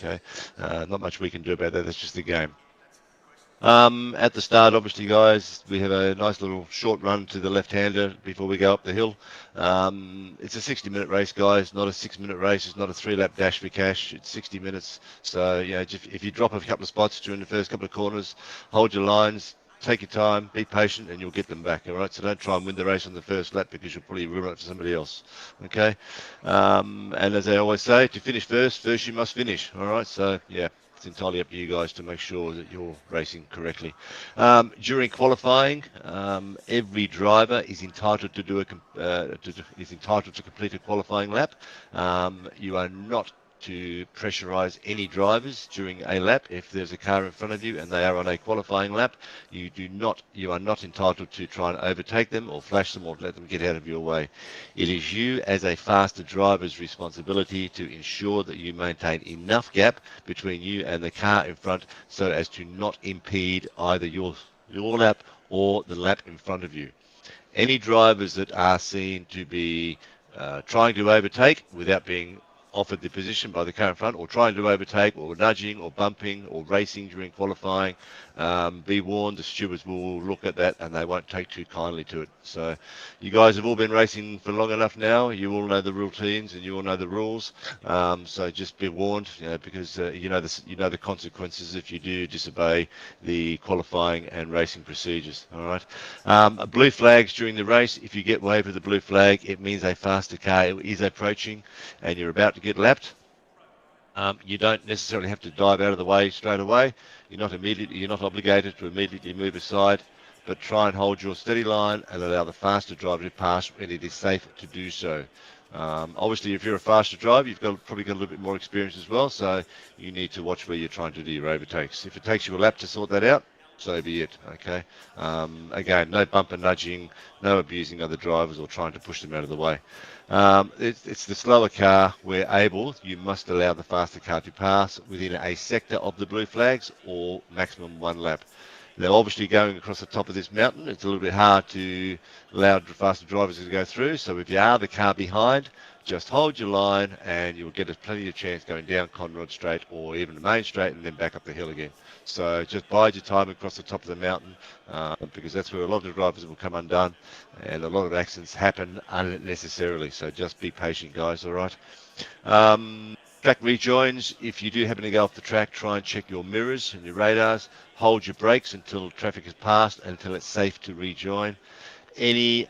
Okay, not much we can do about that. That's just the game. At the start, obviously, guys, we have a nice little short run to the left-hander before we go up the hill. It's a 60-minute race, guys, not a 6-minute race. It's not a 3-lap dash for cash. It's 60 minutes. So, you know, if you drop a couple of spots during the first couple of corners, hold your lines, take your time, be patient, and you'll get them back, all right? So don't try and win the race on the first lap because you'll probably ruin it for somebody else, okay? And as I always say, to finish first you must finish, all right? So, yeah. It's entirely up to you guys to make sure that you're racing correctly. During qualifying, every driver is entitled to is entitled to complete a qualifying lap. You are not to pressurize any drivers during a lap. If there's a car in front of you and they are on a qualifying lap, you are not entitled to try and overtake them or flash them or let them get out of your way. It is you as a faster driver's responsibility to ensure that you maintain enough gap between you and the car in front so as to not impede either your lap or the lap in front of you. Any drivers that are seen to be trying to overtake without being offered the position by the car in front, or trying to overtake, or nudging, or bumping, or racing during qualifying, be warned, the stewards will look at that and they won't take too kindly to it. So you guys have all been racing for long enough now. You all know the routines and you all know the rules. So just be warned, you know, because you know the consequences if you do disobey the qualifying and racing procedures. All right. Blue flags during the race. If you get waved with a blue flag, it means a faster car is approaching and you're about to get lapped. You don't necessarily have to dive out of the way straight away. You're not obligated to immediately move aside, but try and hold your steady line and allow the faster driver to pass when it is safe to do so. Obviously, if you're a faster driver, probably got a little bit more experience as well, so you need to watch where you're trying to do your overtakes. If it takes you a lap to sort that out, so be it. Okay. Again, no bumper nudging, no abusing other drivers or trying to push them out of the way. It's the slower car. Where able, you must allow the faster car to pass within a sector of the blue flags or maximum one lap. They're obviously going across the top of this mountain. It's a little bit hard to allow faster drivers to go through. So if you are the car behind, just hold your line and you'll get plenty of chance going down Conrod Straight or even the main straight and then back up the hill again. So just bide your time across the top of the mountain because that's where a lot of drivers will come undone and a lot of accidents happen unnecessarily. So just be patient, guys, all right? Track rejoins. If you do happen to go off the track, try and check your mirrors and your radars. Hold your brakes until traffic has passed and until it's safe to rejoin. Any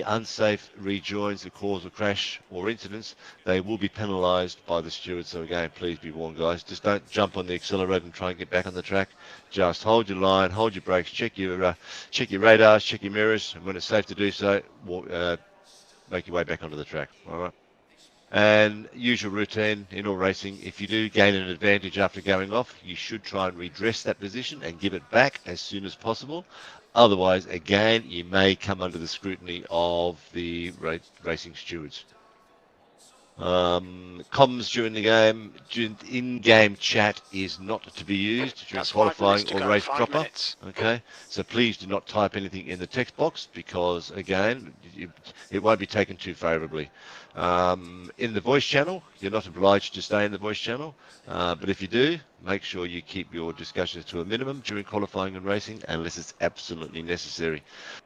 unsafe rejoins that cause a crash or incidents, they will be penalised by the stewards. So again, please be warned, guys. Just don't jump on the accelerator and try and get back on the track. Just hold your line, hold your brakes, check your radars, check your mirrors, and when it's safe to do so, make your way back onto the track. All right. And usual routine in all racing, if you do gain an advantage after going off, you should try and redress that position and give it back as soon as possible. Otherwise, again, you may come under the scrutiny of the racing stewards. Comms during the game, in-game chat is not to be used during qualifying or race proper. Okay, so please do not type anything in the text box because, again, it won't be taken too favourably. In the voice channel, you're not obliged to stay in the voice channel, but if you do, make sure you keep your discussions to a minimum during qualifying and racing unless it's absolutely necessary.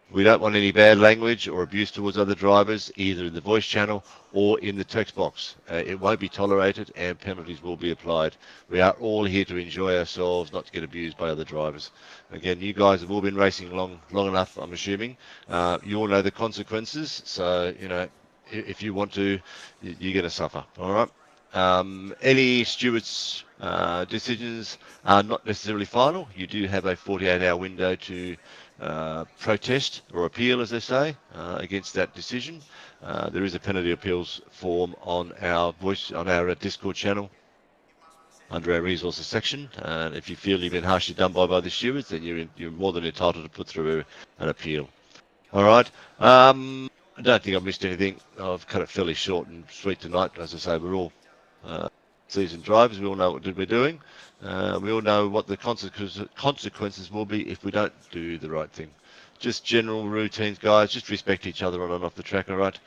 We don't want any bad language or abuse towards other drivers, either in the voice channel or in the text box. It won't be tolerated and penalties will be applied. We are all here to enjoy ourselves, not to get abused by other drivers. Again, you guys have all been racing long enough, I'm assuming. You all know the consequences, so, you know, if you want to, you're going to suffer, all right? Any stewards' decisions are not necessarily final. You do have a 48-hour window to protest or appeal, as they say, against that decision. There is a penalty appeals form on our Discord channel under our resources section, and if you feel you've been harshly done by the stewards, then you're more than entitled to put through an appeal. All right. I don't think I've missed anything. I've cut it fairly short and sweet tonight. As I say, we're all seasoned drivers. We all know what we're doing. We all know what the consequences will be if we don't do the right thing. Just general routines, guys. Just respect each other on and off the track, all right?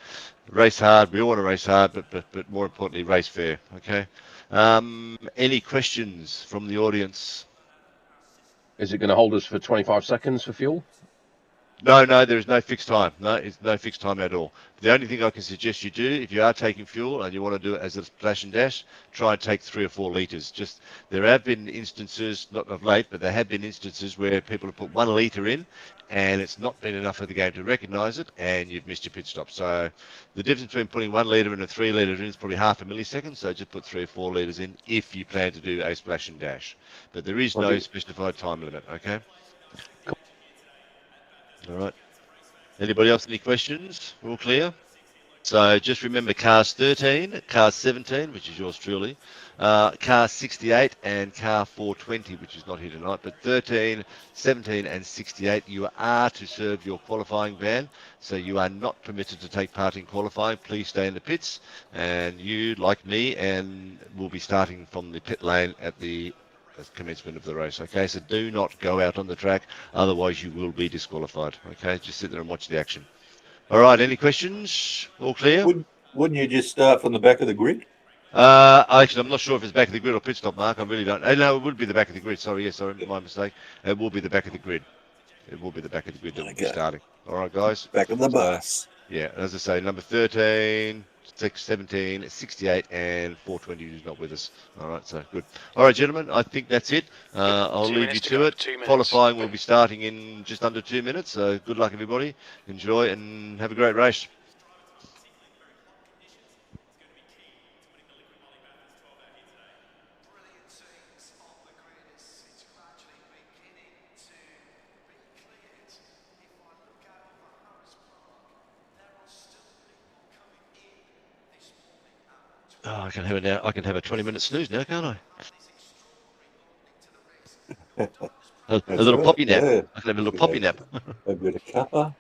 Race hard. We all want to race hard, but more importantly, race fair, okay? Any questions from the audience? Is it going to hold us for 25 seconds for fuel? No, there is no fixed time. No, it's no fixed time at all. The only thing I can suggest you do, if you are taking fuel and you want to do it as a splash and dash, try and take 3 or 4 litres. Just there have been instances, not of late, but there have been instances where people have put 1 litre in, and it's not been enough for the game to recognise it, and you've missed your pit stop. So the difference between putting 1 litre and a 3 litre in is probably half a millisecond. So just put 3 or 4 litres in if you plan to do a splash and dash. But there is no specified time limit. Okay. All right. Anybody else any questions? All clear? So just remember cars 13, car 17, which is yours truly, car 68 and car 420, which is not here tonight, but 13, 17 and 68, you are to serve your qualifying ban, so you are not permitted to take part in qualifying. Please stay in the pits, and you, like me, and will be starting from the pit lane at the commencement of the race. Okay, so do not go out on the track, otherwise you will be disqualified. Okay, just sit there and watch the action. All right, any questions? All clear? Wouldn't you just start from the back of the grid? Actually, I'm not sure if it's back of the grid or pit stop, Mark. I really don't. No, it would be the back of the grid. Sorry, my mistake. It will be the back of the grid. It will be the back of the grid that will be starting. All right, guys. Back of the bus. Yeah, as I say, number 13, 17, 68, and 420 is not with us. All right, so good. All right, gentlemen, I think that's it. I'll leave you to it. Qualifying will be starting in just under 2 minutes. So good luck, everybody. Enjoy and have a great race. Oh, I can have a 20-minute snooze now, can't I? a little poppy nap. Yeah. I can have a little poppy nap. A bit of cuppa.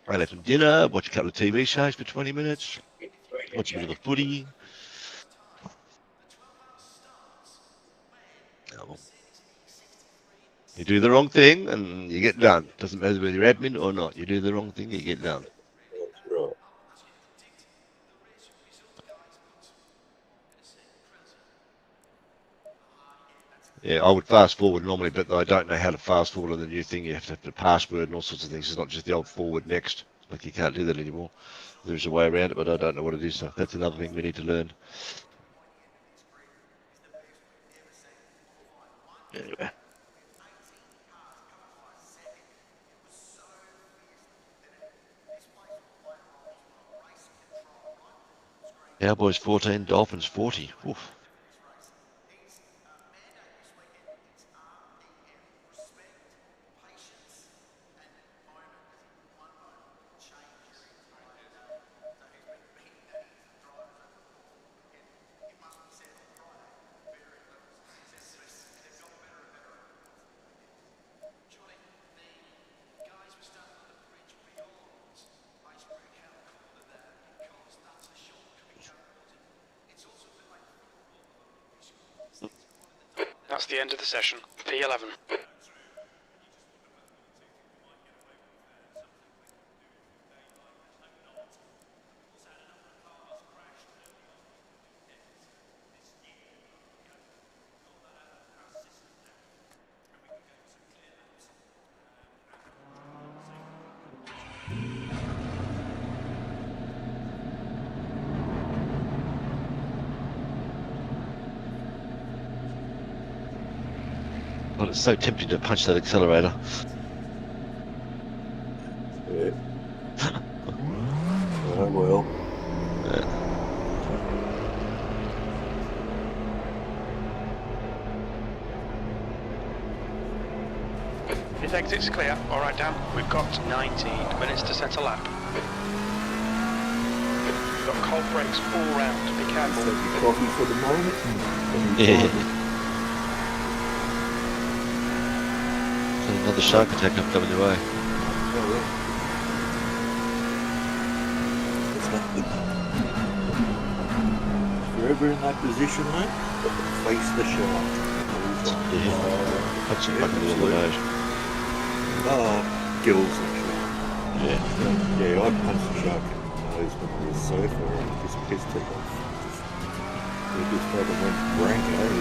I'll have some dinner, watch a couple of TV shows for 20 minutes, watch a bit of the footy. Oh. You do the wrong thing and you get done. Doesn't matter whether you're admin or not. You do the wrong thing, you get done. That's right. Yeah, I would fast forward normally, but I don't know how to fast forward on the new thing. You have to have the password and all sorts of things. It's not just the old forward next. Like you can't do that anymore. There's a way around it, but I don't know what it is. So that's another thing we need to learn. Anyway. Cowboys 14, Dolphins 40. Oof. That's the end of the session. P11. Well, it's so tempting to punch that accelerator. Yeah. Oh, well. Yeah. His exit's clear. All right, Dan. We've got 19 minutes to set a lap. We've got cold brakes all round. Be careful. Take your coffee for the moment. Yeah. Another shark attack coming your way. Oh, yeah. It's not good. If you're ever in that position, mate, face the shark. Yeah. Punch it back in the middle of the nose. Gills, actually. Yeah. Yeah, I punched the shark in the nose when I was surfer and just pissed it off. just fucking went Branko. He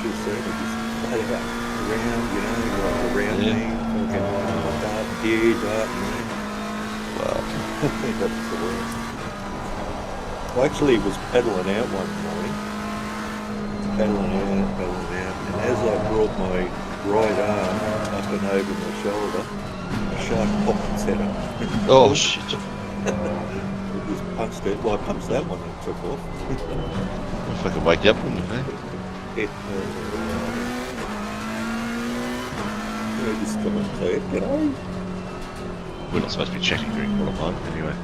just said, he just flat out around, you know, like around Yeah. me, fucking darting here, darting there. Wow. That was the worst. I actually was pedalling out one morning, pedalling out, and as I brought my right arm up and over my shoulder, a shark popped its head up. Oh shit. It just punched it. Well, I punched that one and it took off. I'll fucking wake you up, wouldn't it? It just come and say, g'day. We're not supposed to be checking during qualifying, anyway.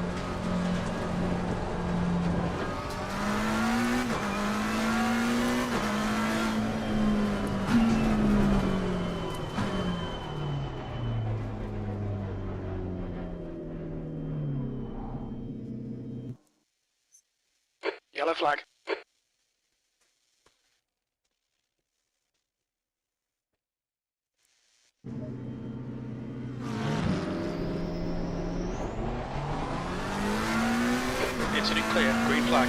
Yellow flag. Incident clear. Green flag.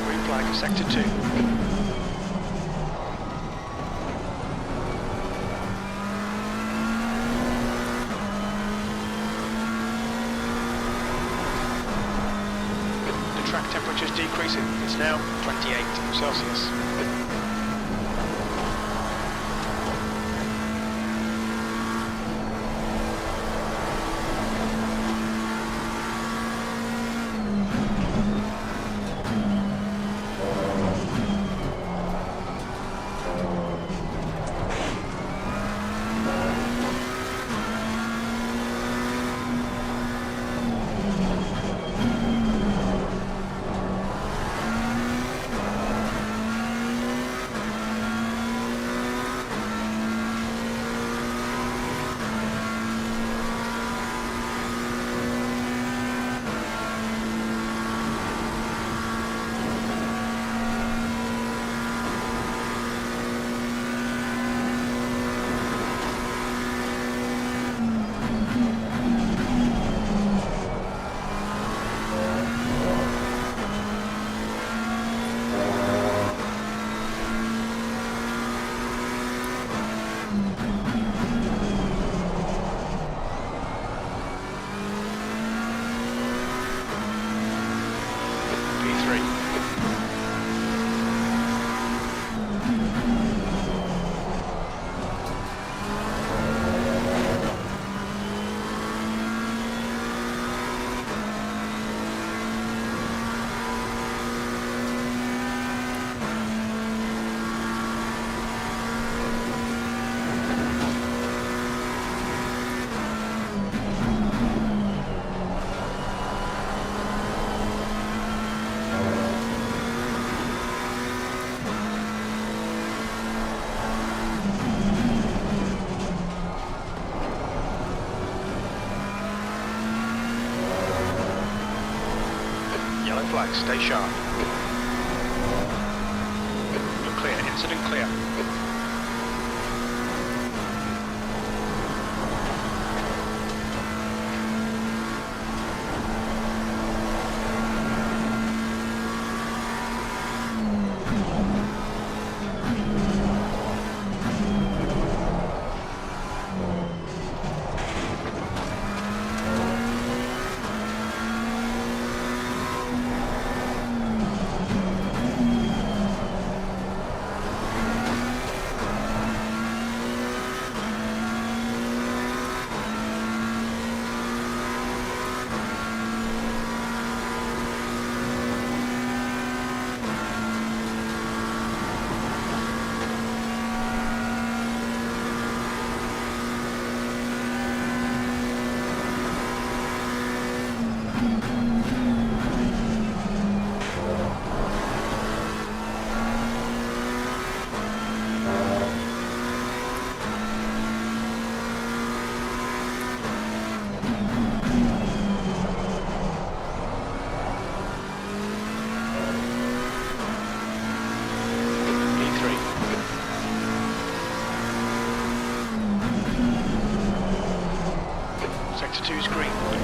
Green flag. Sector 2. The track temperature is decreasing. It's now 28 Celsius. Flag, stay sharp. You're clear, incident clear. sector 2's Greenwood.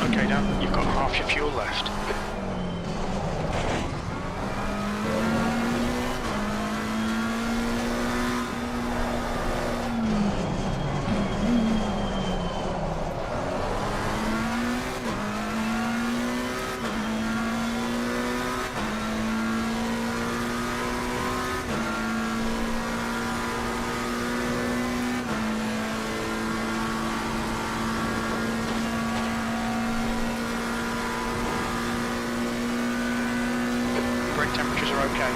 Okay, Dan, you've got half your fuel left. Brake temperatures are okay.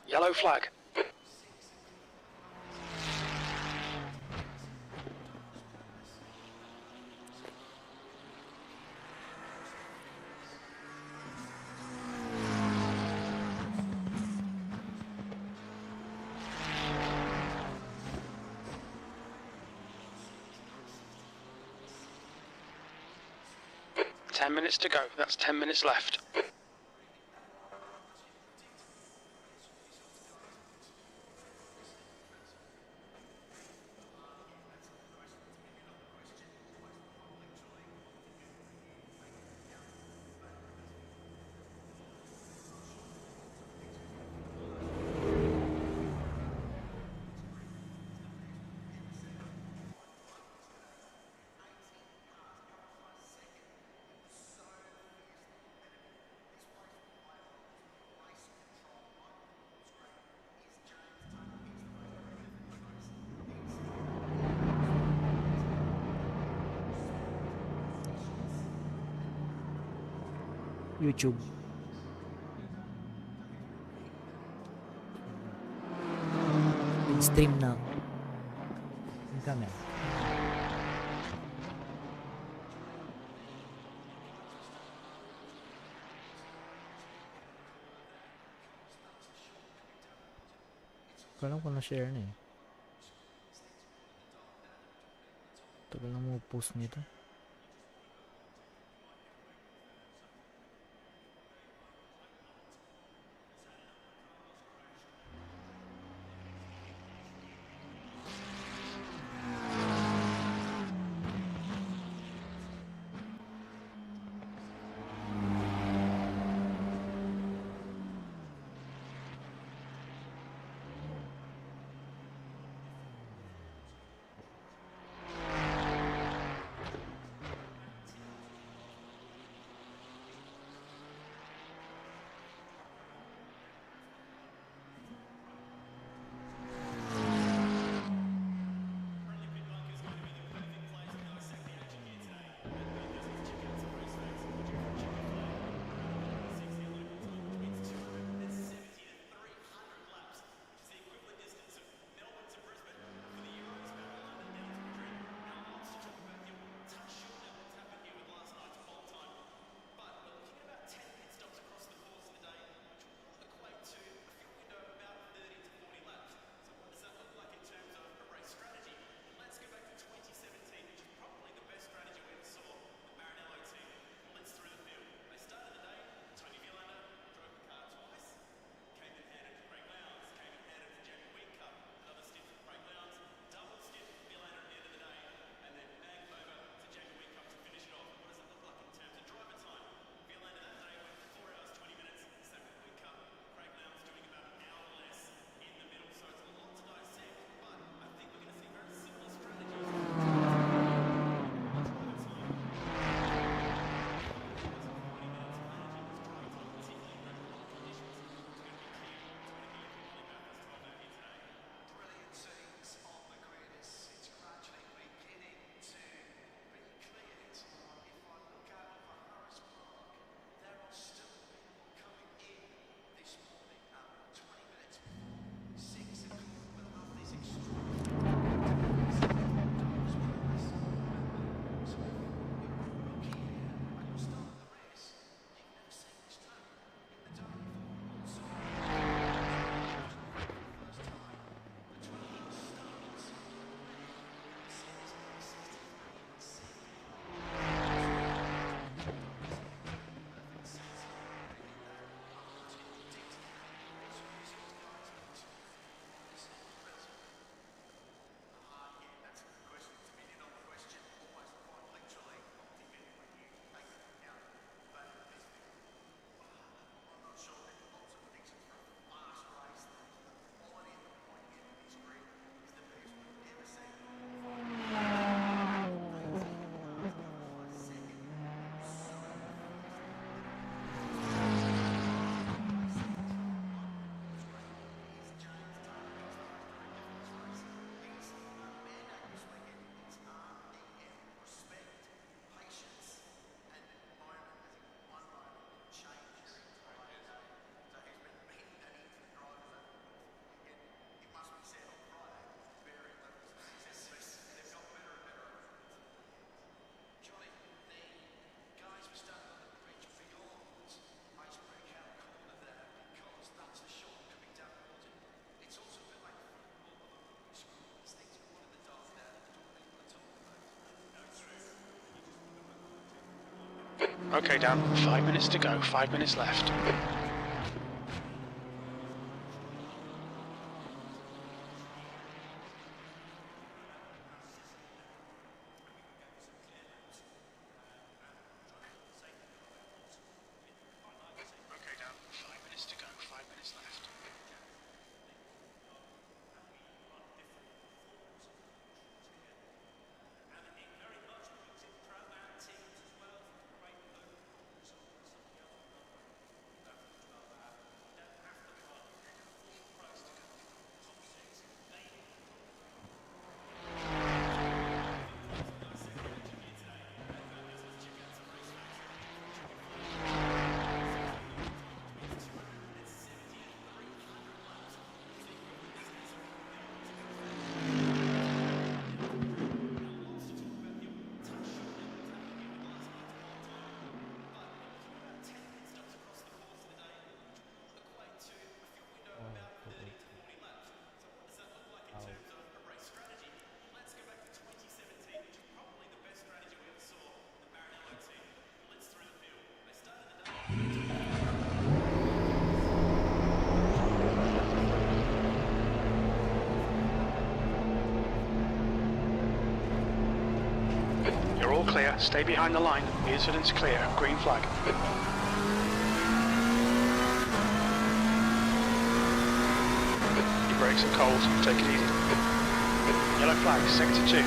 Yellow flag. Ten minutes to go. That's 10 minutes left. YouTube. Stream now. Incoming. Kala ko na-share na eh. Tagal na mo post nito. Okay, Dan, 5 minutes to go, 5 minutes left. Okay, Dan, 5 minutes to go, 5 minutes left. You're all clear. Stay behind the line. The incident's clear. Green flag. Your brakes are cold. Take it easy. Yellow flag, sector 2.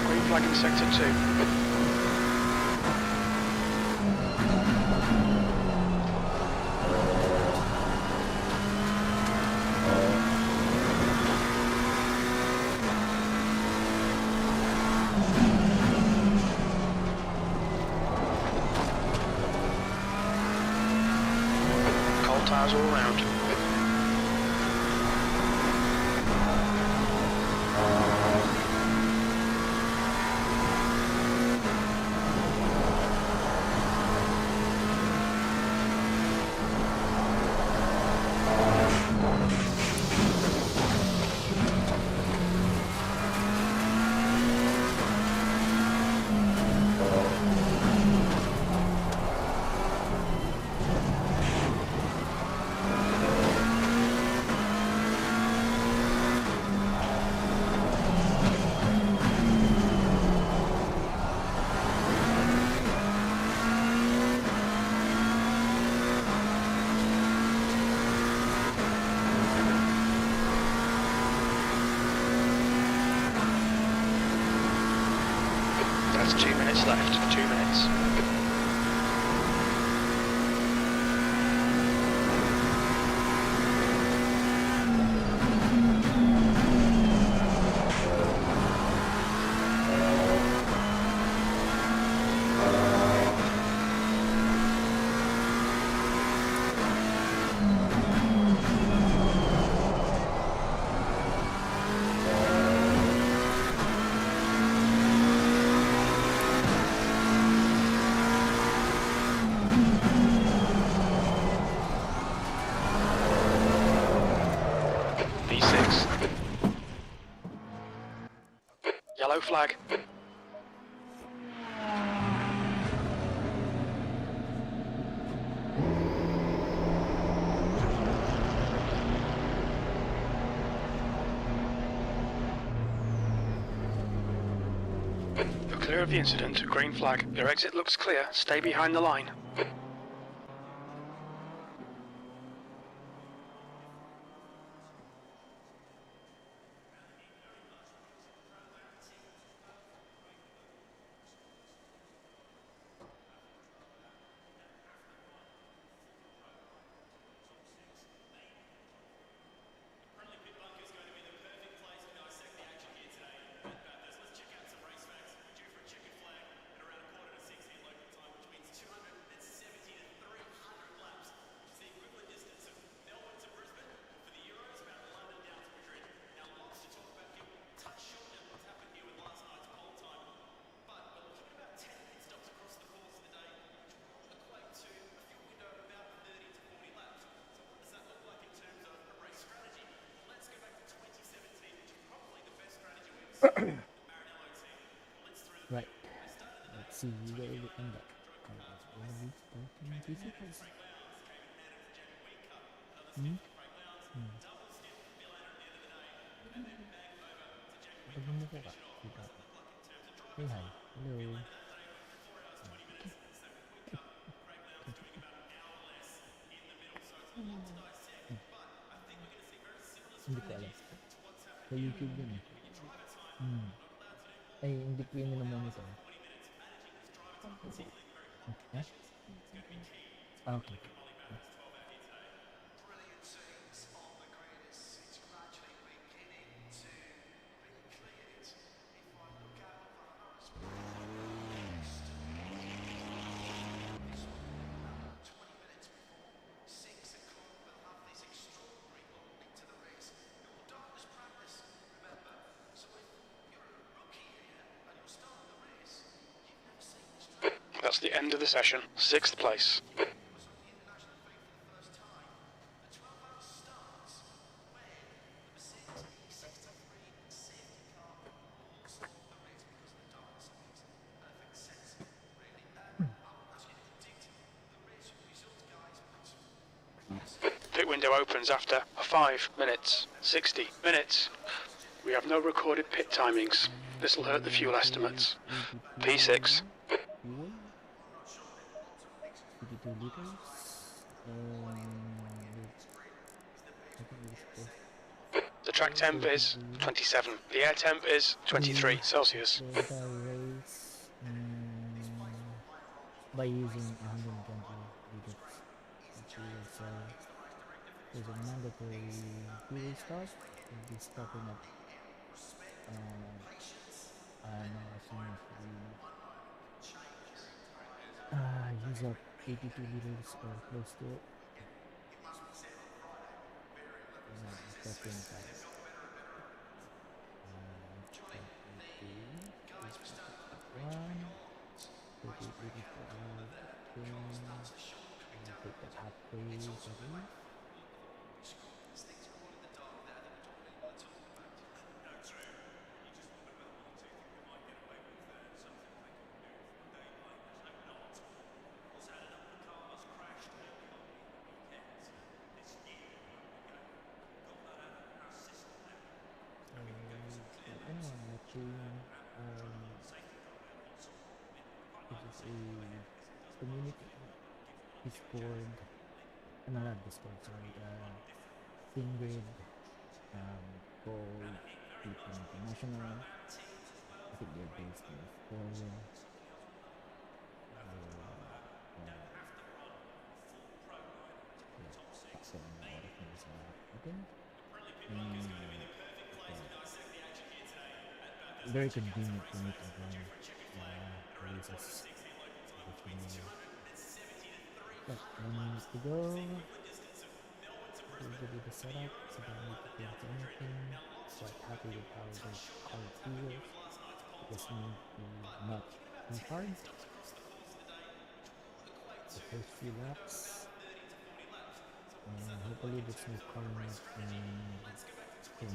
Green flag in sector 2. Tires all around. That's 2 minutes left. 2 minutes. V6. Yellow flag. You're clear of the incident. Green flag. Your exit looks clear. Stay behind the line. Right. Siga ulit ang dot. Physics. Hmm? Pag humuko ka, kita ko. Say hi. Hello. Hindi ko alam. Sa YouTube yun eh. Ay, hindi ko yun na monitor. Ha? Ah, okay. That's the end of the session. 6th place. Pit window opens after 5 minutes, 60 minutes. We have no recorded pit timings. This will hurt the fuel estimates. P6. Fuel. 52 liters. I think it's supposed The track temp is 27. The air temp is 23 Celsius. the entire race by using 120 liters of fuel. So there's a mandatory fuel stop. We'll be stopping at as soon as we use up 82 liters or close to it. Stopping at 1, take the halfway, sorry. Anyone watching, this is a community Discord, not Discord, sorry, Fingrid, called People International. I think they're based in Australia. So a lot of things are happening. Very convenient for me to run races. But 1 minute to go. We'll do the setup, so don't need to change anything. Quite happy with how the car feels. Just need to not too hard. The first few laps. And hopefully this new car can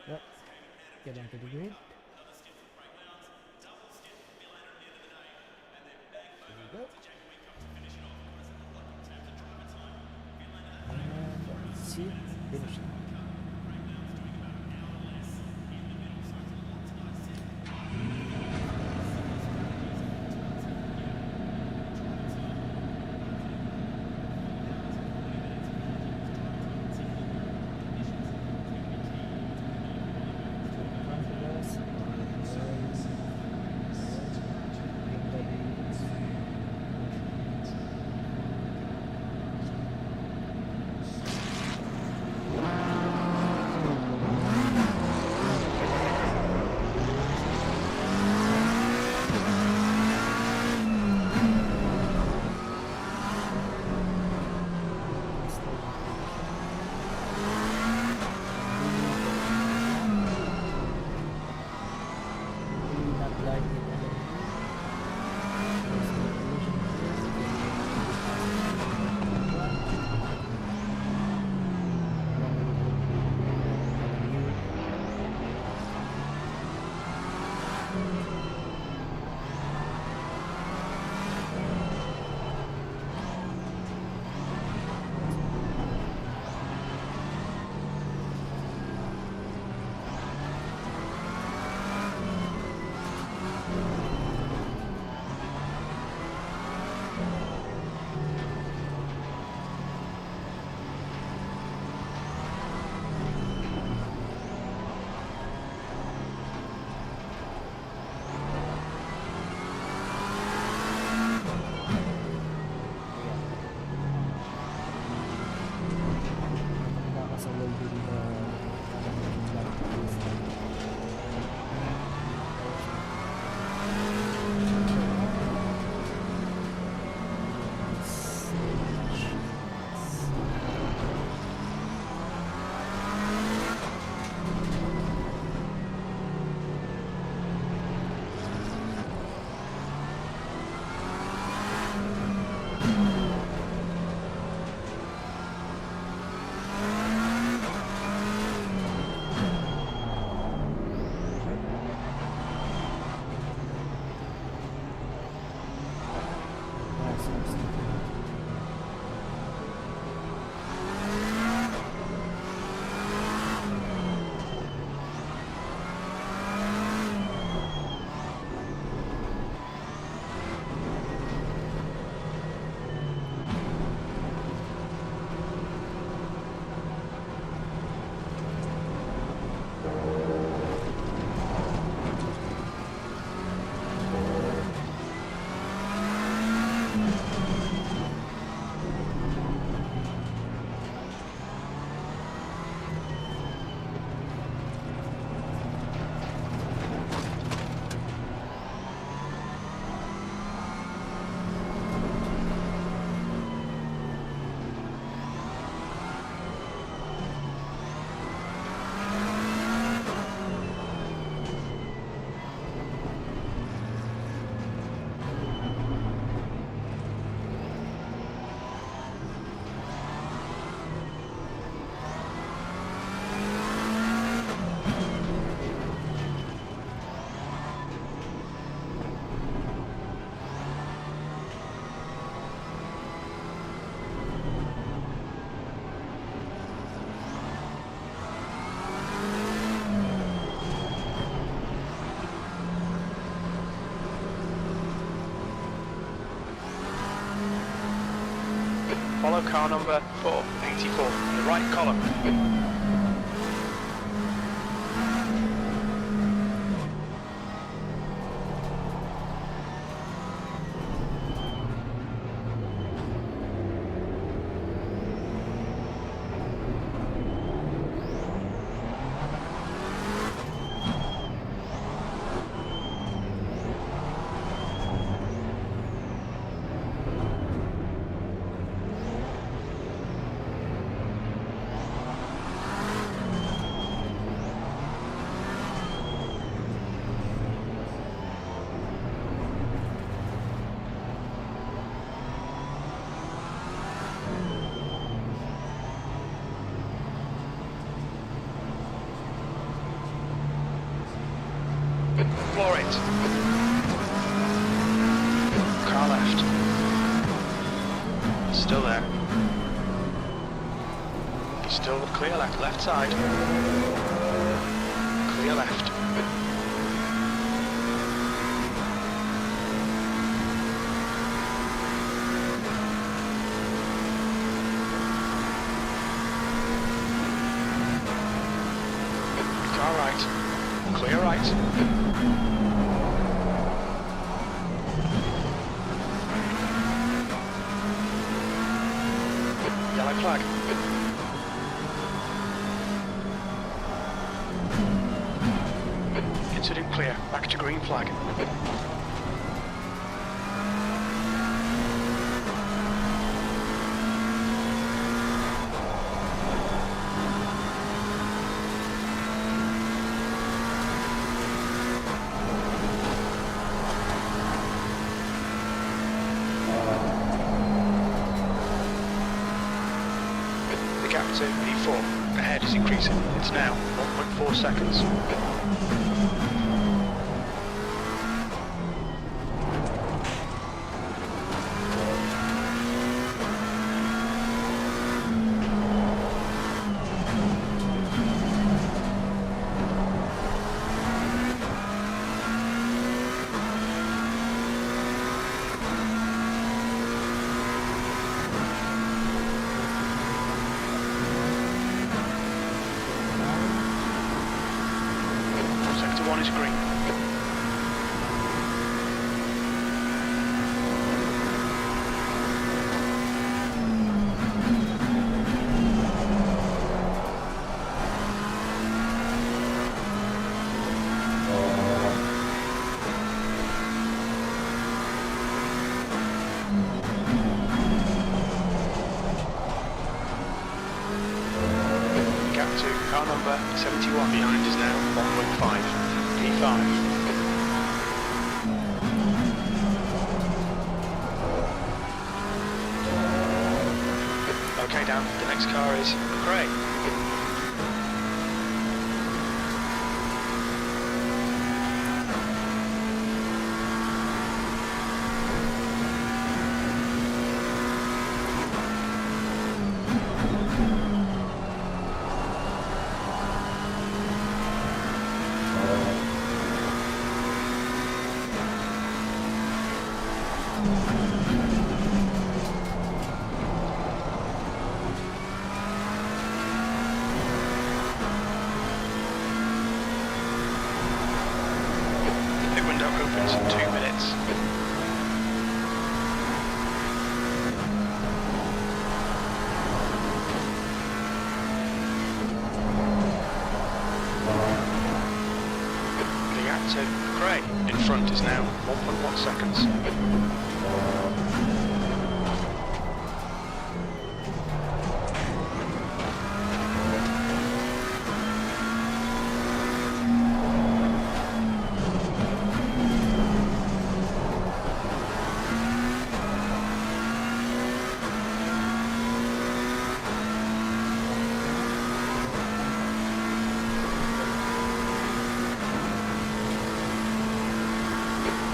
yep, get onto the grid. There we go. And let's see, finish it. Wow. Follow car number 484, the right column. Floor it. Car left. Still there. Still clear left side. Clear left. Car right. Clear right. Yellow flag. Incident clear. Back to green flag. The gap to P4 ahead is increasing. It's now 1.4 seconds. Sector 1 is green. Gap to car number 71 behind is now 1.5. P5. Okay, down. The next car is Cray. The window opens in 2 minutes. The active Cray in front is now 1.1 seconds.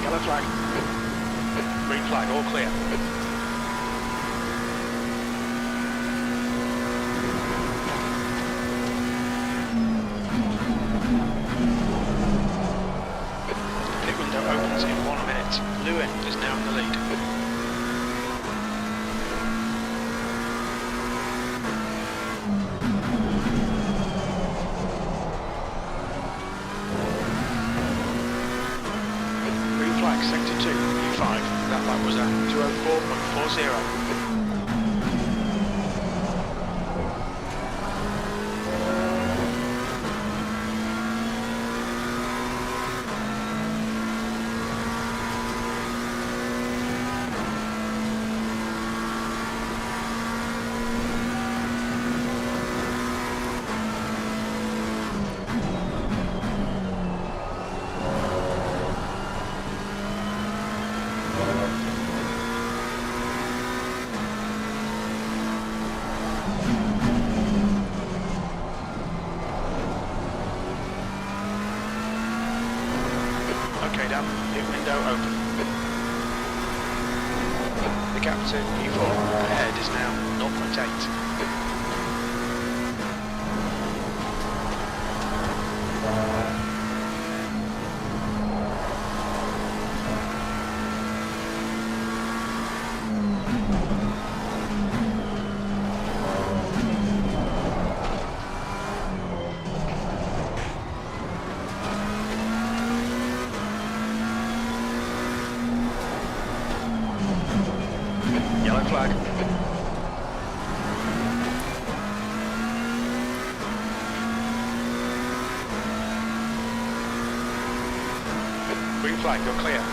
Yellow flag. Green flag, all clear. The pit window opens in 1 minute. Lewin is now in the lead. That lap was a 2:04.40. Okay, Dan, pit window open. The gap to P4 ahead is now 0.8. Yellow flag. Green flag, you're clear.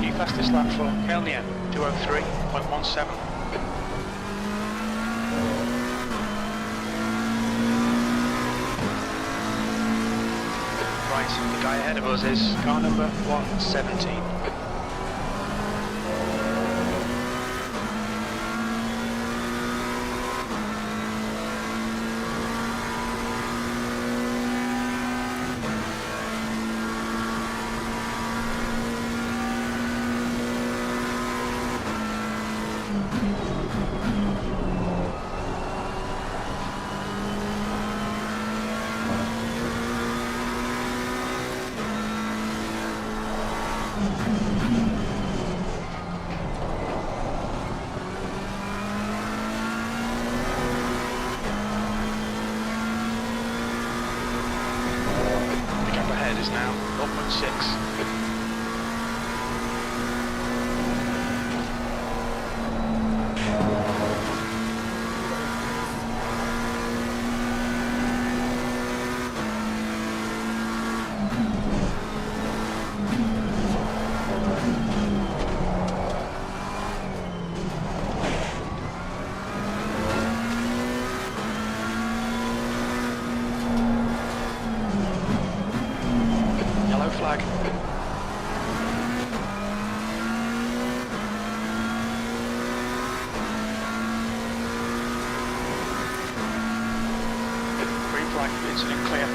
New fastest lap for Kelnian, 2:03.17. Right, the guy ahead of us is car number 117. The gap ahead is now 0.6. Yellow flag. Green flag, incident clear.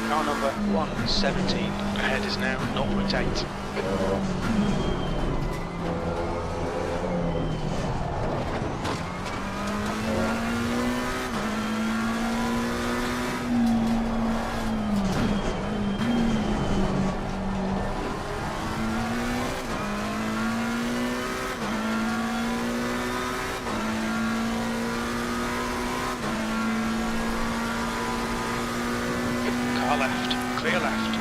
Car number 117 ahead is now 0.8. Car left, clear left.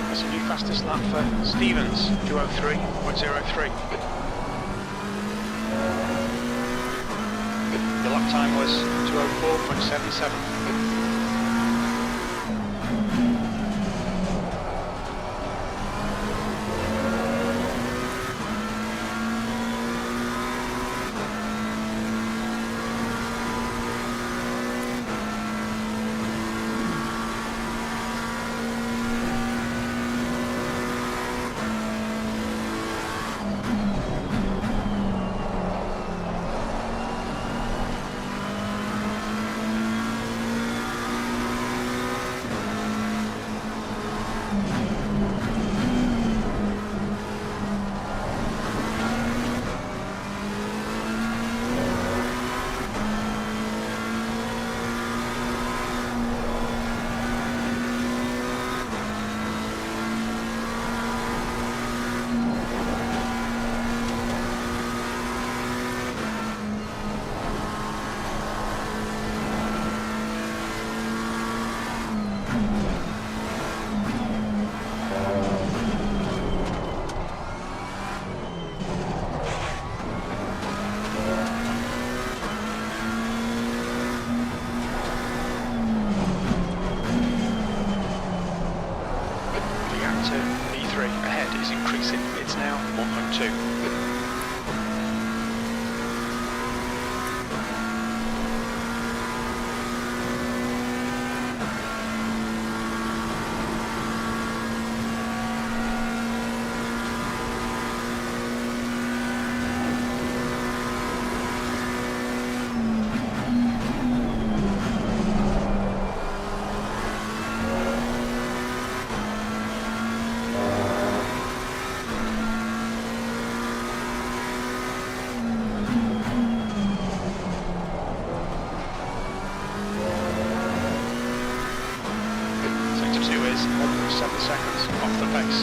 That's a new fastest lap for Stevens, 2:03.03. The lap time was 2:04.77. E3 ahead is increasing. It's now 1.2. Sector 2 is 1.7 seconds off the pace.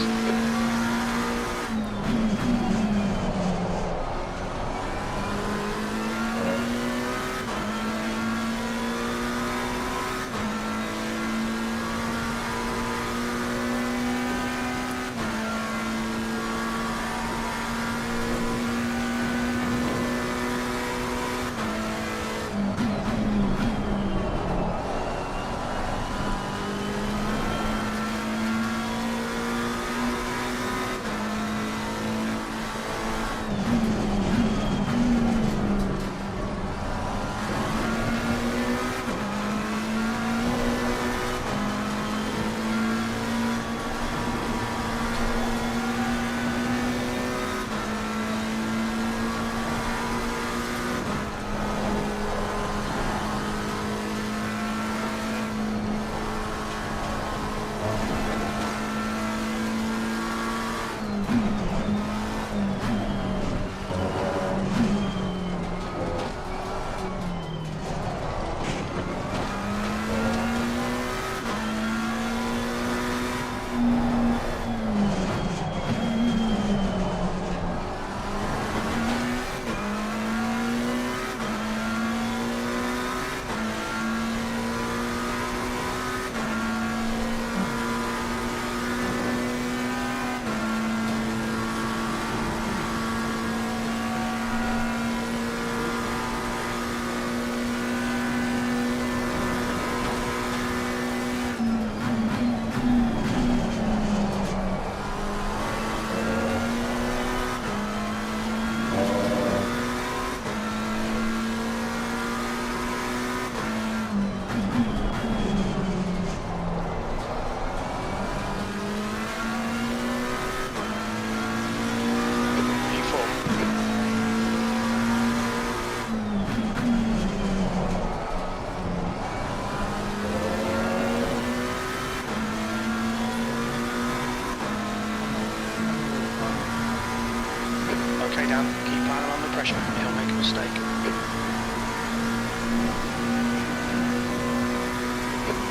pressure. He'll make a mistake.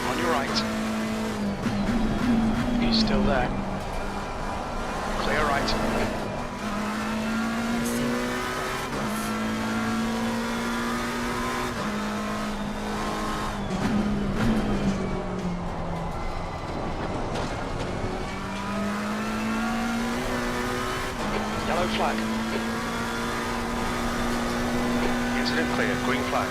On your right. He's still there. Clear right. Yellow flag. Incident clear. Green flag.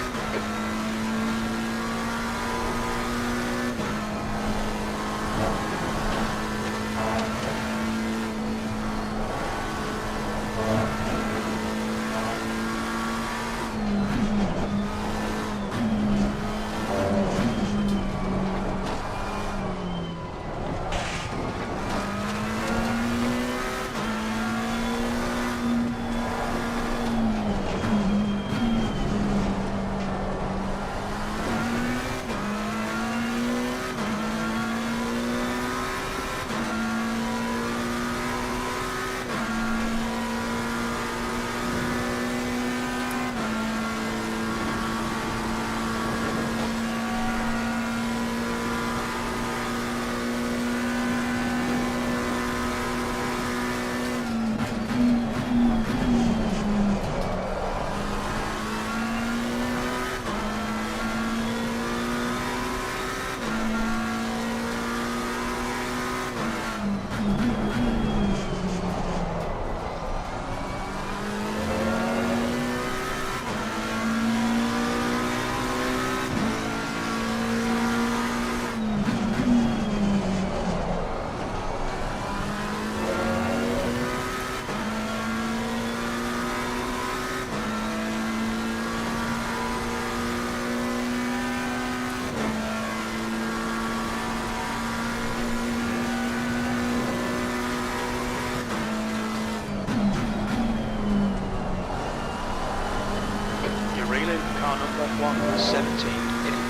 Car number 117.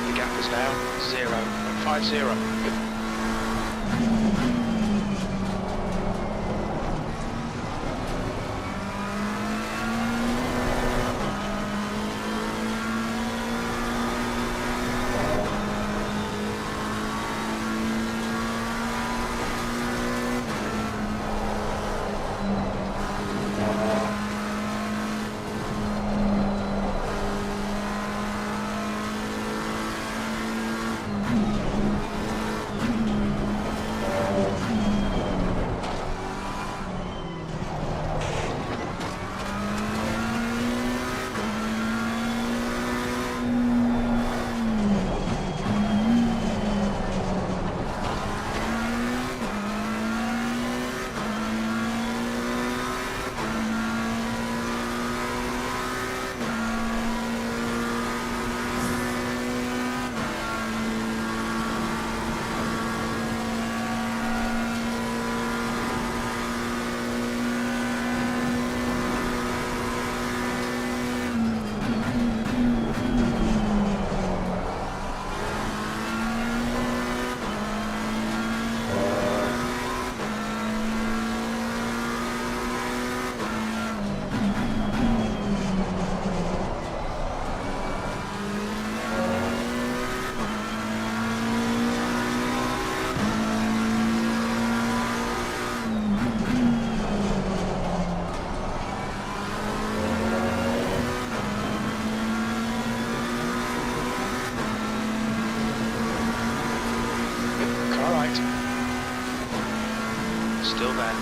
The gap is now 0.50. Still there.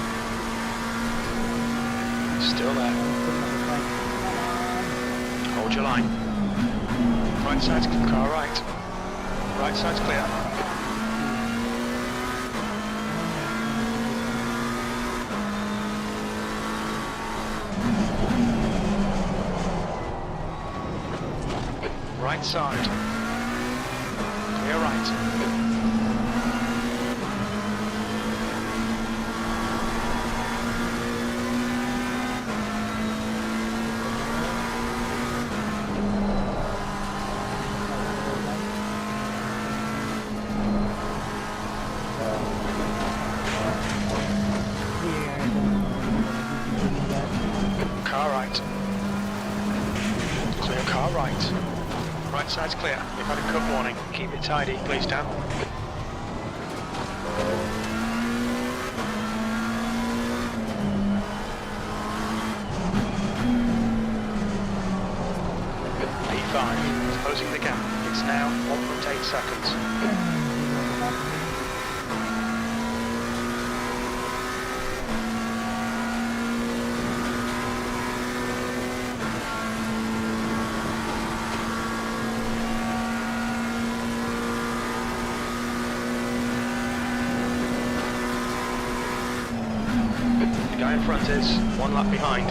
Still there. Hold your line. Right side's car right. Right side's clear. Right side. Clear right. Car right. right. Right side's clear. We've had a cut warning. Keep it tidy, please, Dan. P5, closing the gap. It's now 1.8 seconds. The guy in front is 1 lap behind.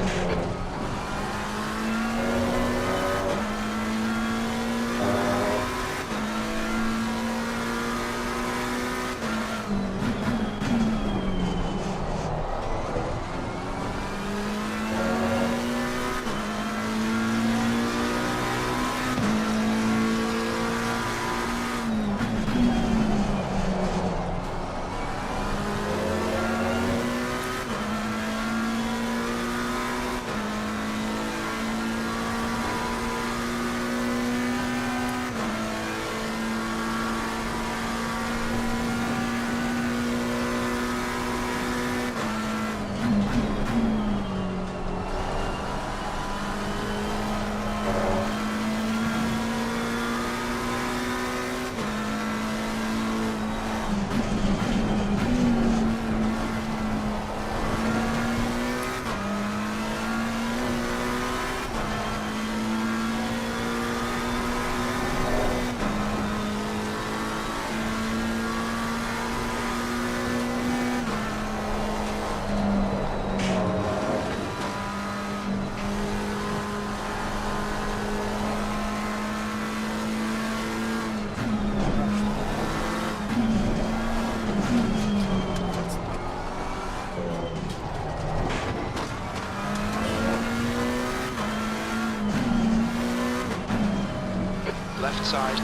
Left side,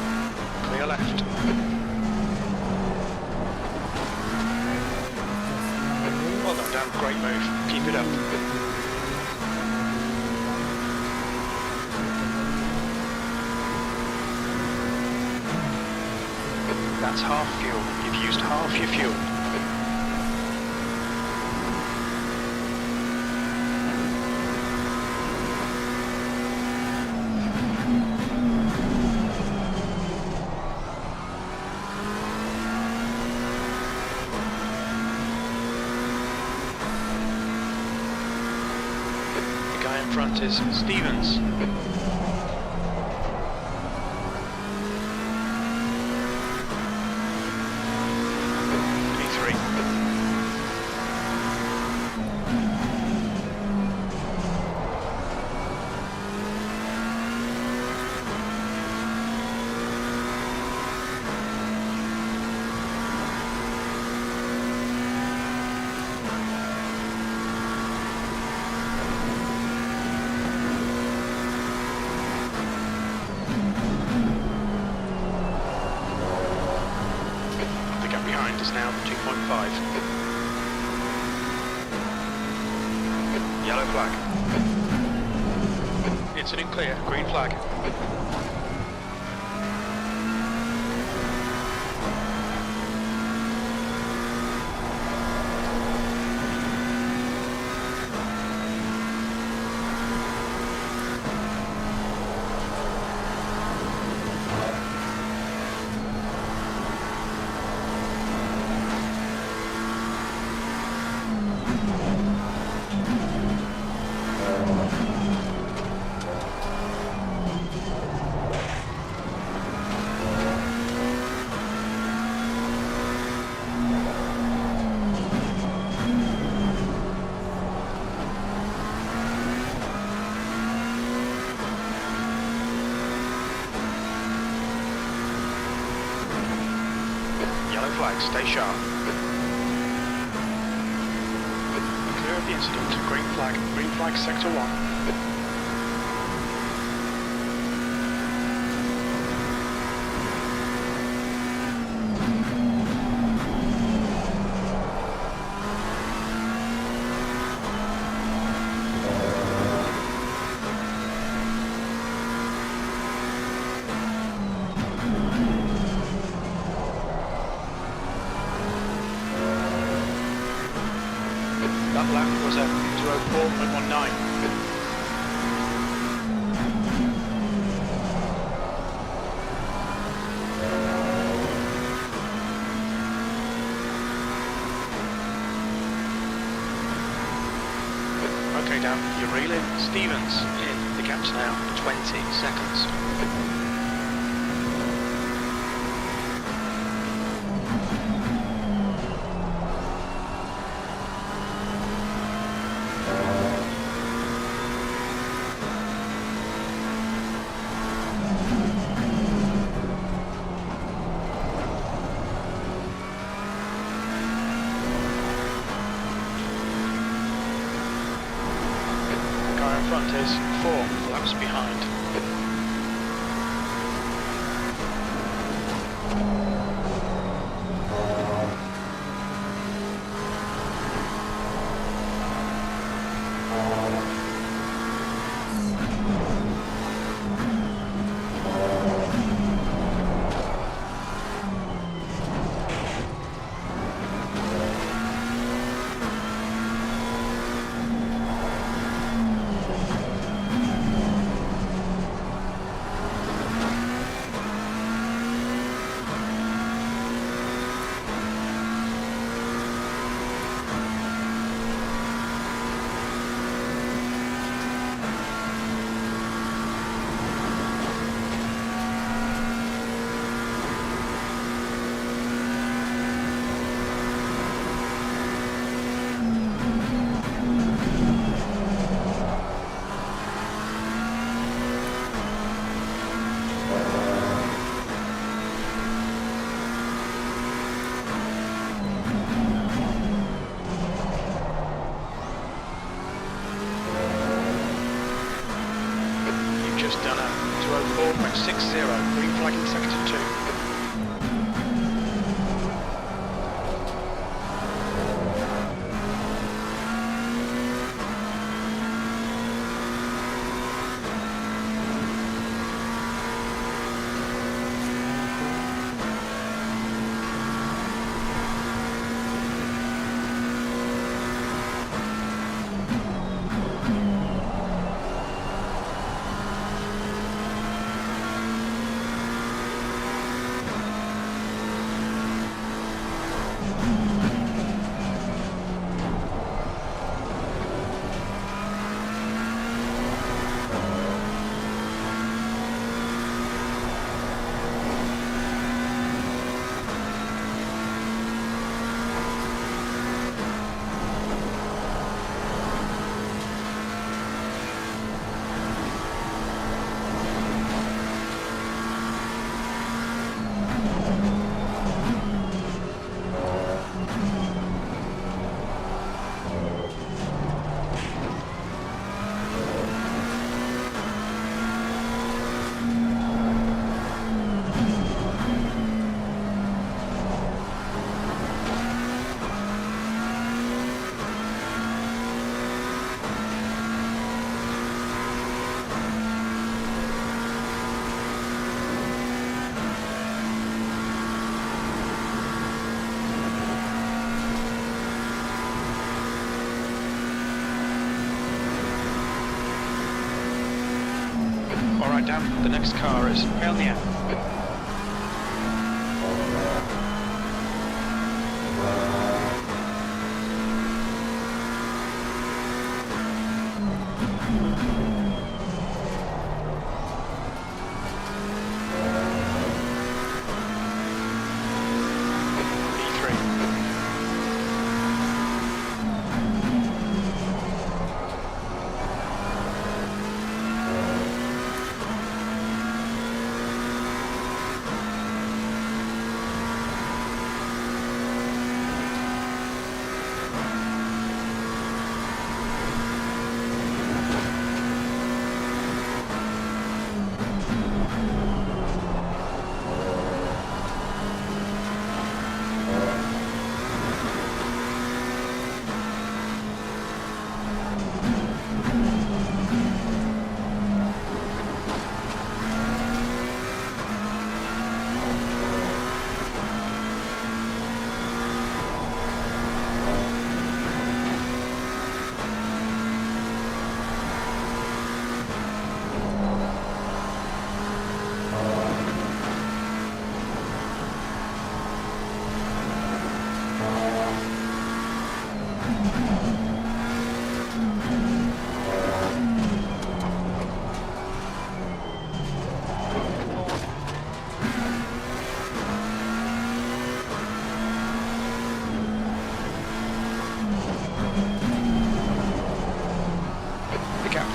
clear left. Well done, Dan, great move. Keep it up. That's half fuel. You've used half your fuel. In front is Stevens. P3. Is now 2.5. Yellow flag. Incident clear, green flag. Flag, stay sharp. Clear of the incident, green flag sector 1. That lap was a 2:04.19. Okay, Dan, you're reeling. Stevens in the gaps now, 20 seconds. The car in front is 4 laps behind. Just done a 2:04.60, green flag in sector 2. Alright, Dan, the next car is way on the end.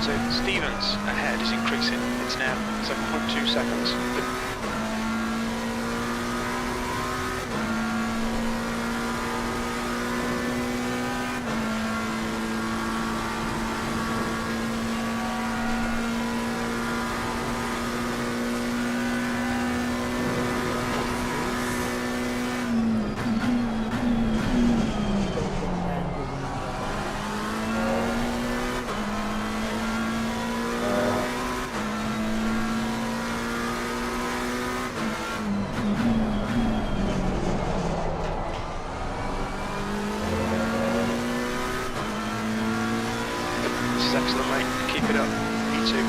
So Stevens ahead is increasing. It's now 7.2 seconds. This is excellent, mate. Keep it up. Me too.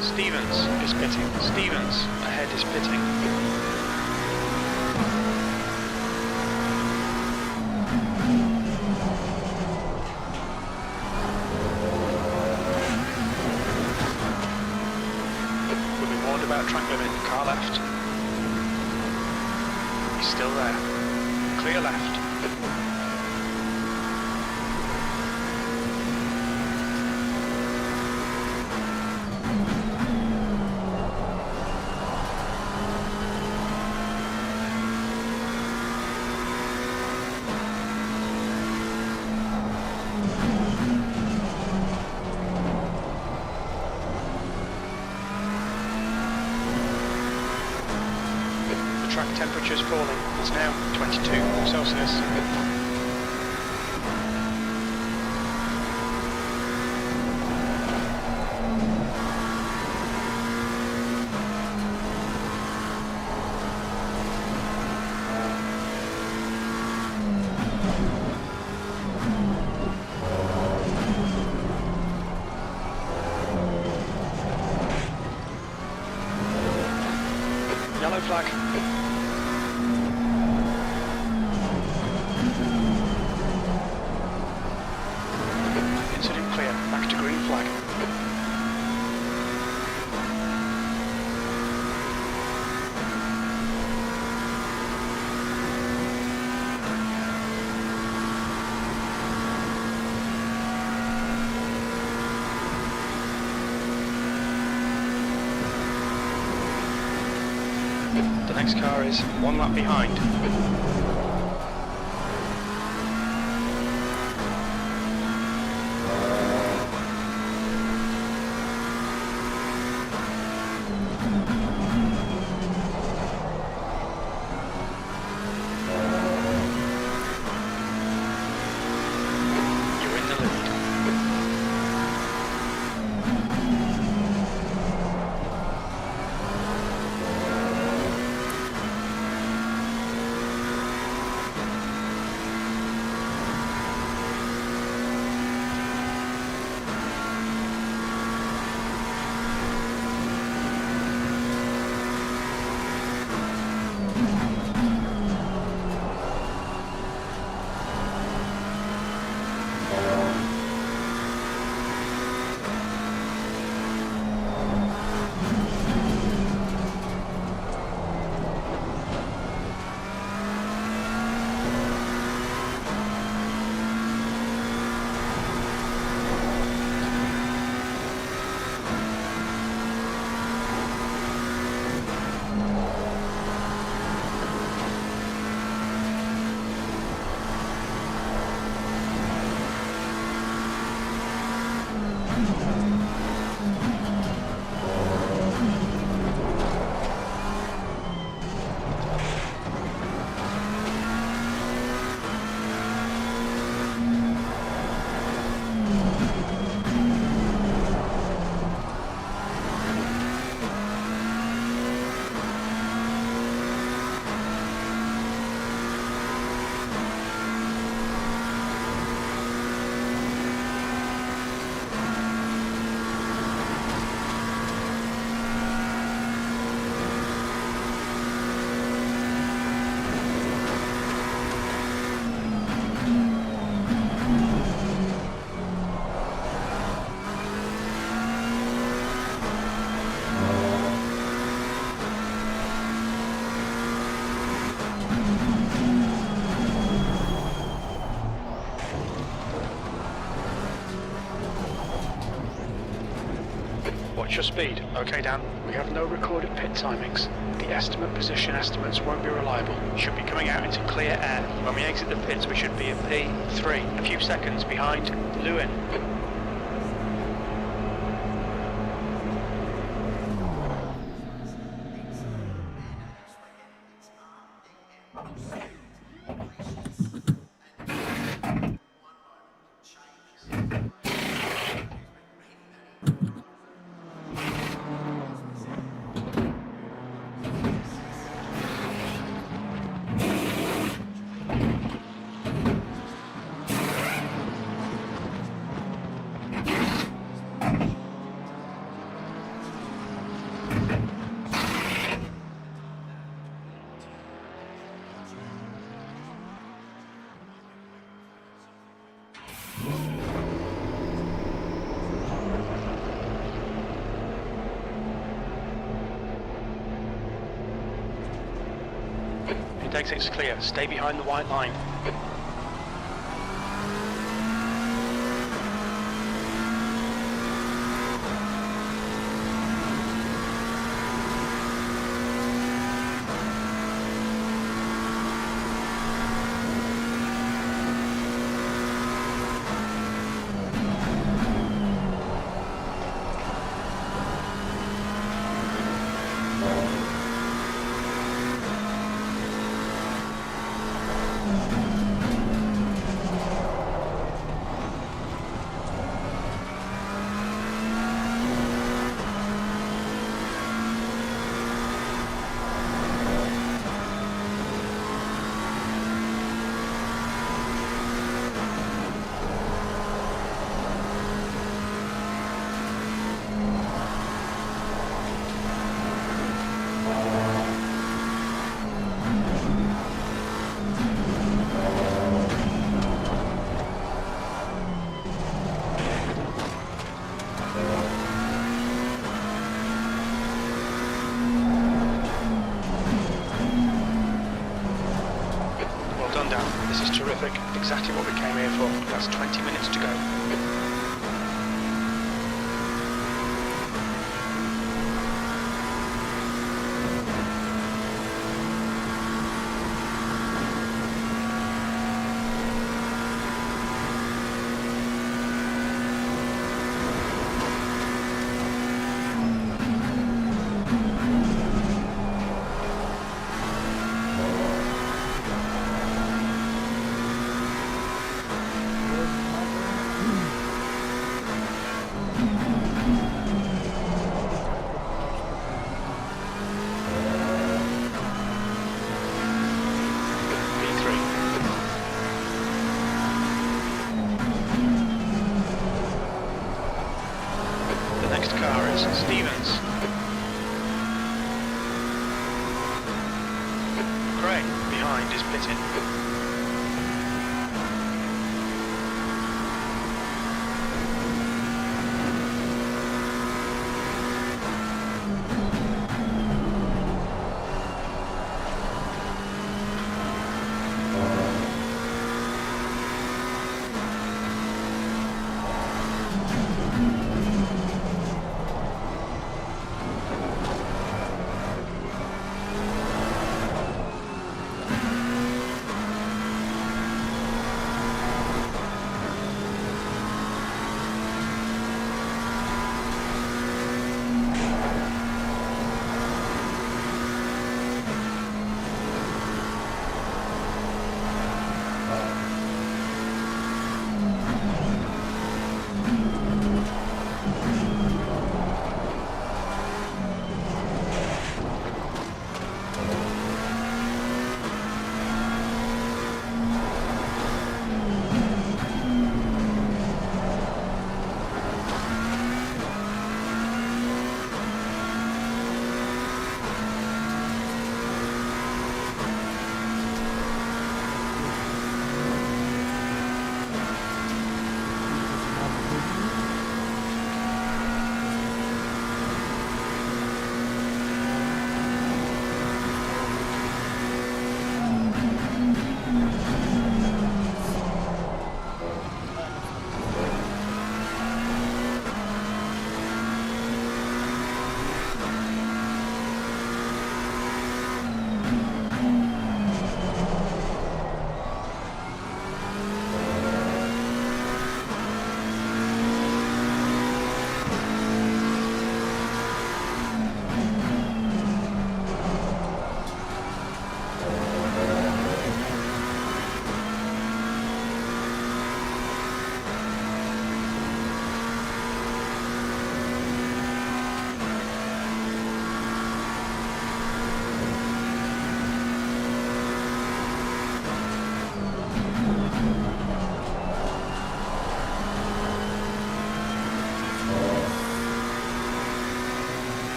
Stevens is pitting. Stevens ahead is pitting. We'll be warned about track limit. Car left. He's still there. Clear left. Track temperature's falling. It's now 22 Celsius. Yellow flag. Incident clear. Back to green flag. The next car is one lap behind. You're in the lead. Watch your speed. Okay, Dan. We have no recorded pit timings. The estimate position estimates won't be reliable. Should be coming out into clear air. When we exit the pits, we should be at P3, a few seconds behind Lewin. Exit's clear. Stay behind the white line. This is terrific. Exactly what we came here for. That's 20 minutes to go. Stevens. Craig behind is pitting.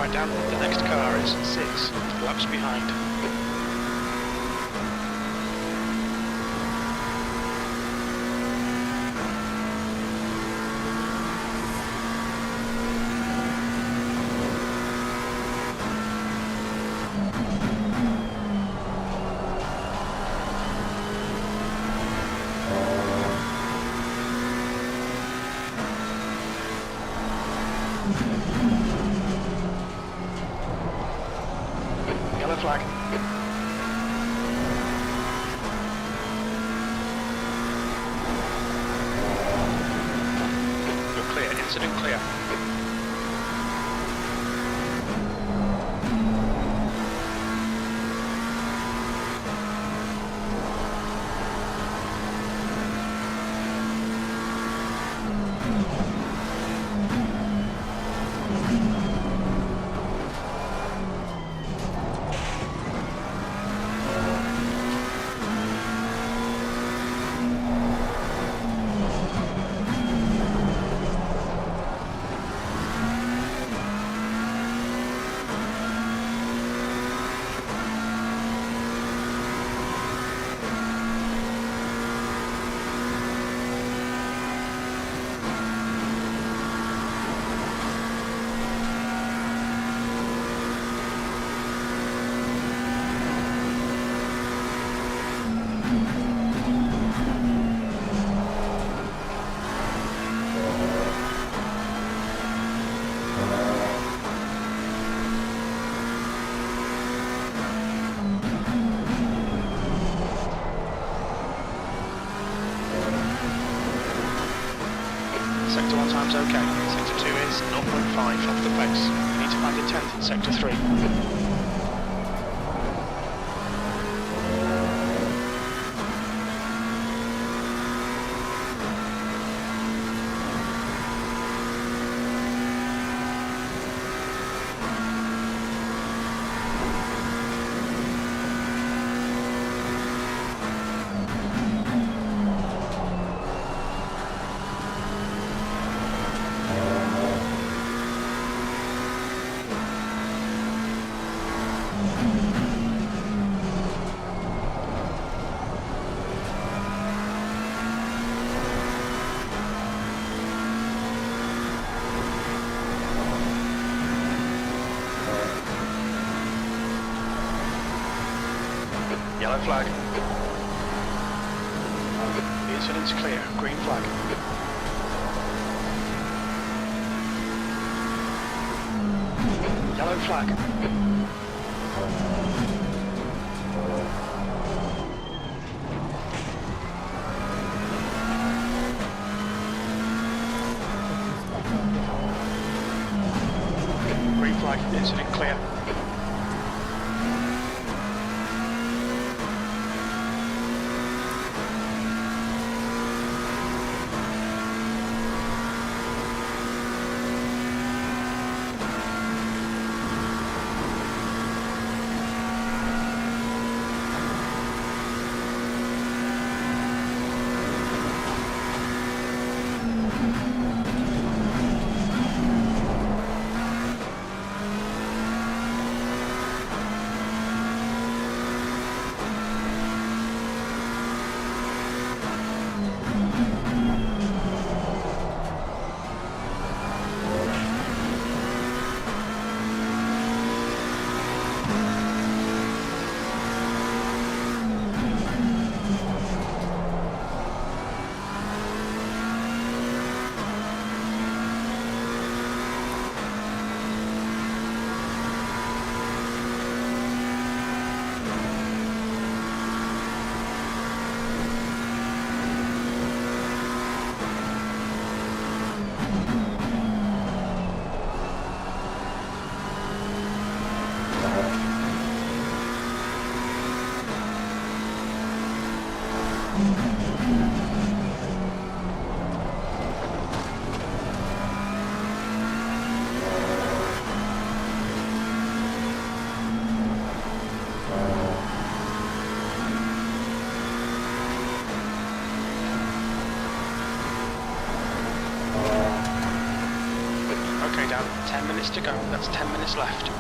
Right, Dan, the next car is 6 laps behind. Yellow flag. You're clear, incident clear. Sector 1 time's okay. Sector 2 is 0.5 off the pace. We need to find a 10th in Sector 3. Yellow flag. The incident's clear. Green flag. Yellow flag. Green flag. Incident clear. 10 minutes to go. That's 10 minutes left.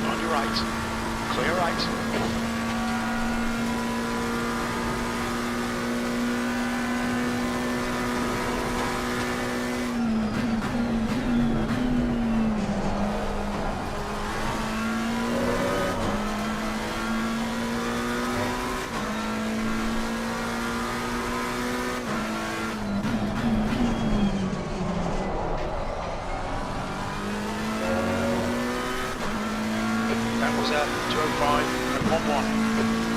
On your right. Clear right. That was 205 and 11.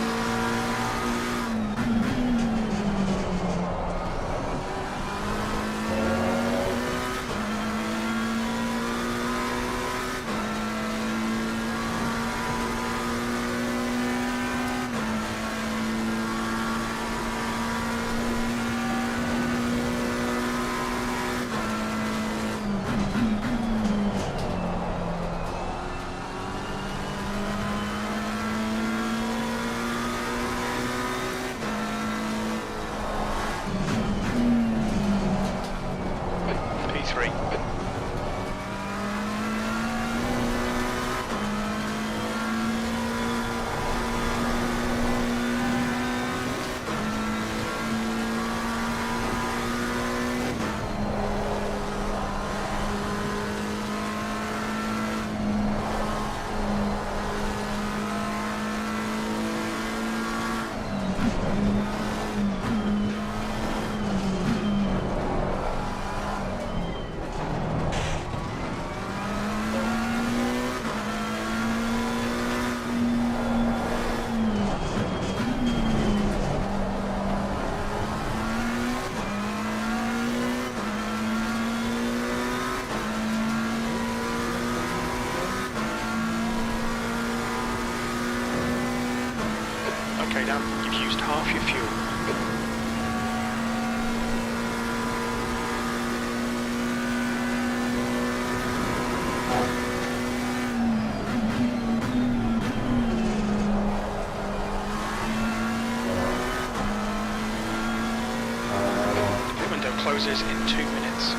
P3. Okay, Dan, you've used half your fuel. The window closes in 2 minutes.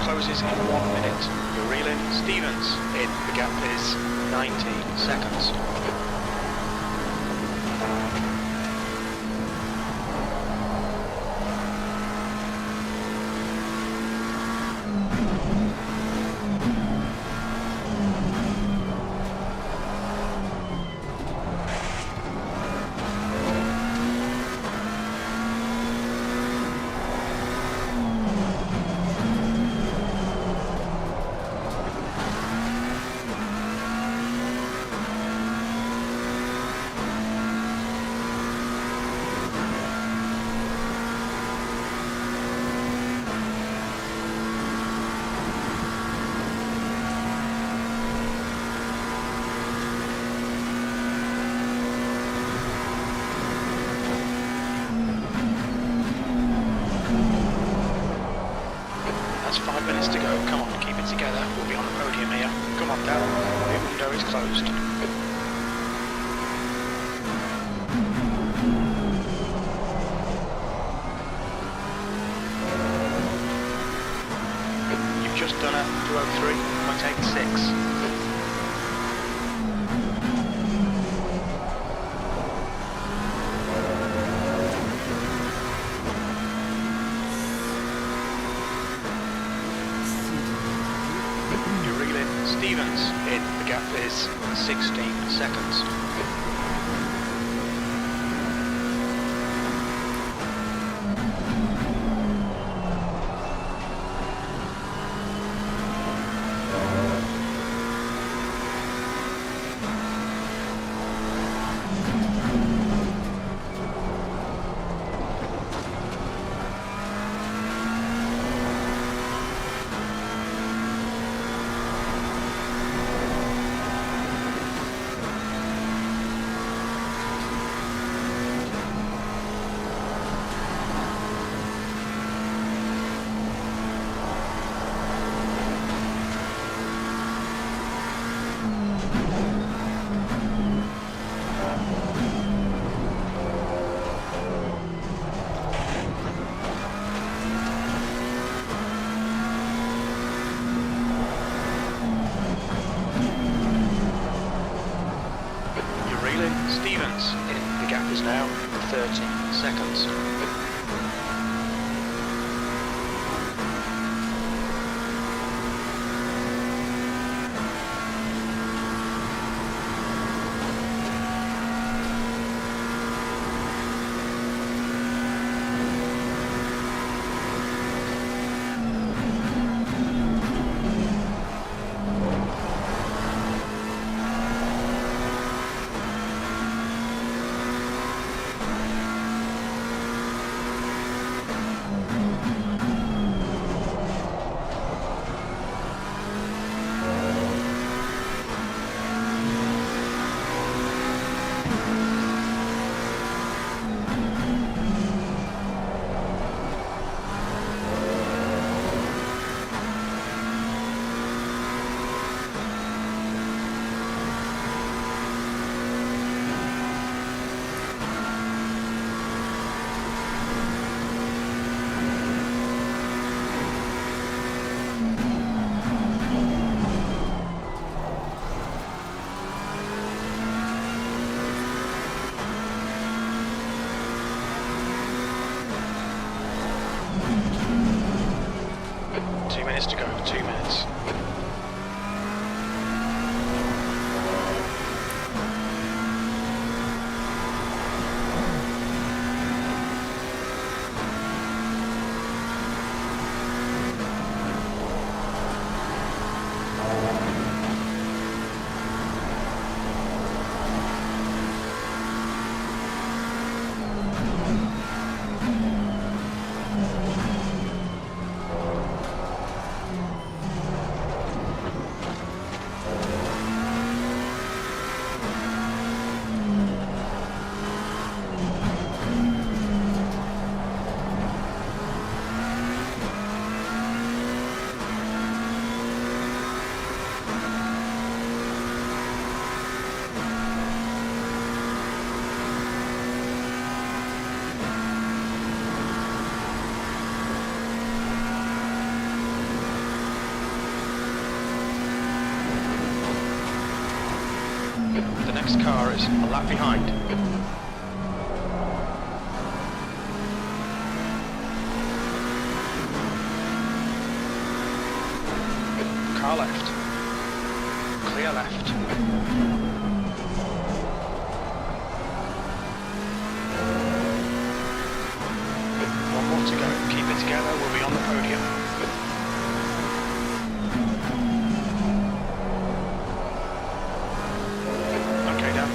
Closes in 1 minute. You're reeling. Stevens in. The gap is 19 seconds. Locked out. The window is closed. You've just done a 203.86. Stevens in, the gap is 16 seconds. Stevens in, the gap is now 13 seconds. To go, 2 minutes. The next car is a lap behind. Car left. Clear left. One more to go. Keep it together, we'll be on the podium.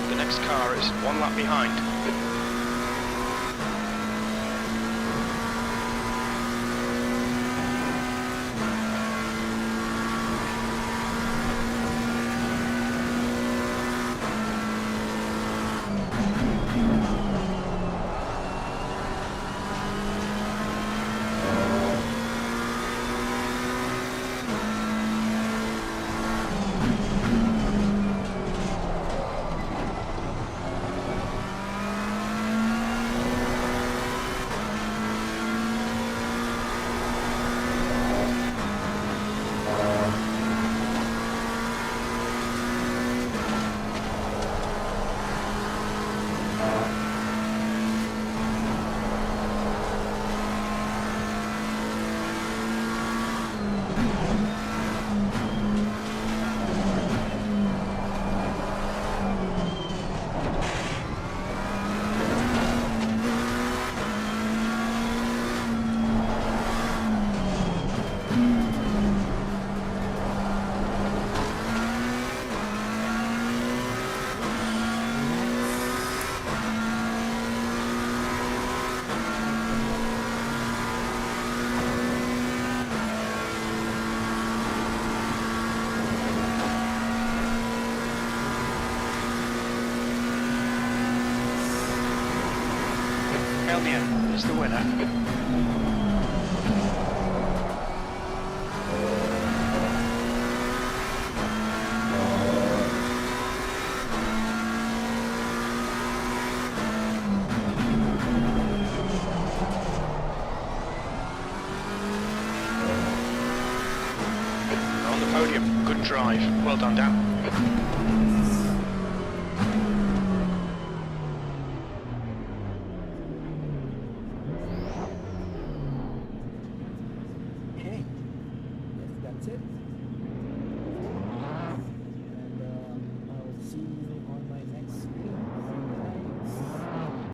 The next car is 1 lap behind. Elmian is the winner. On the podium, good drive. Well done, Dan. Okay.